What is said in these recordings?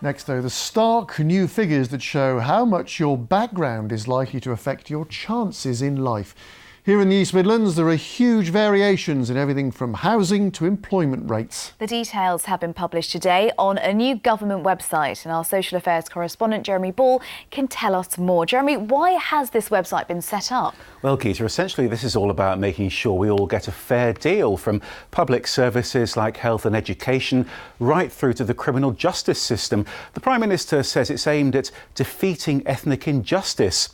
Next, though, the stark new figures that show how much your background is likely to affect your chances in life. Here in the East Midlands, there are huge variations in everything from housing to employment rates. The details have been published today on a new government website, and our social affairs correspondent Jeremy Ball can tell us more. Jeremy, why has this website been set up? Well, Keita, essentially this is all about making sure we all get a fair deal, from public services like health and education right through to the criminal justice system. The Prime Minister says it's aimed at defeating ethnic injustice.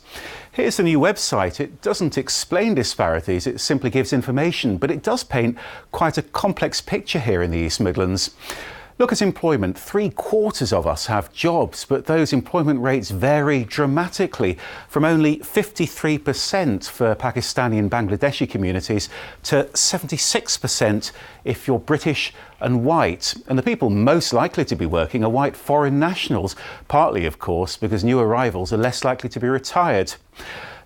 Here's the new website. It doesn't explain disparities, it simply gives information, but it does paint quite a complex picture here in the East Midlands. Look at employment. 3/4 of us have jobs, but those employment rates vary dramatically, from only 53% for Pakistani and Bangladeshi communities to 76% if you're British and white. And the people most likely to be working are white foreign nationals, partly, of course, because new arrivals are less likely to be retired.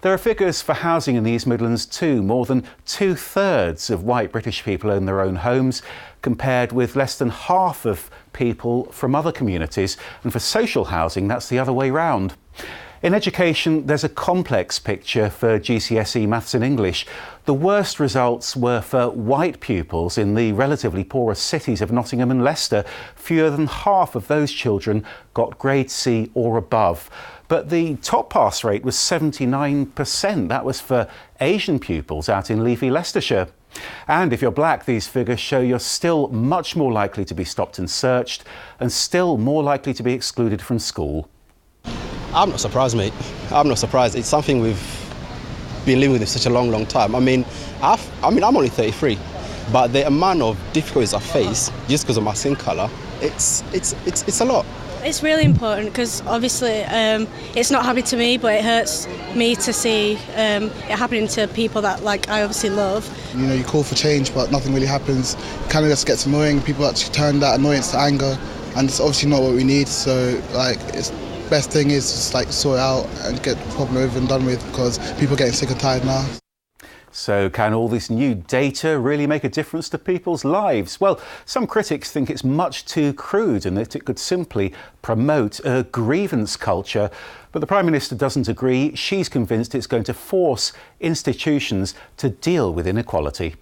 There are figures for housing in the East Midlands too. More than 2/3 of white British people own their own homes, compared with less than half of people from other communities. And for social housing, that's the other way round. In education, there's a complex picture for GCSE Maths and English. The worst results were for white pupils in the relatively poorest cities of Nottingham and Leicester. Fewer than half of those children got grade C or above. But the top pass rate was 79%. That was for Asian pupils out in leafy Leicestershire. And if you're black, these figures show you're still much more likely to be stopped and searched, and still more likely to be excluded from school. I'm not surprised, mate. I'm not surprised. It's something we've been living with for such a long time. I'm only 33, but the amount of difficulties I face just because of my skin colour, it's a lot. It's really important because obviously it's not happening to me, but it hurts me to see it happening to people that I obviously love. You know, you call for change, but nothing really happens. It kind of just gets annoying. People actually turn that annoyance to anger, and it's obviously not what we need. So it's best thing is just sort it out and get the problem over and done with, because people are getting sick and tired now. So can all this new data really make a difference to people's lives? Well, some critics think it's much too crude and that it could simply promote a grievance culture. But the Prime Minister doesn't agree. She's convinced it's going to force institutions to deal with inequality.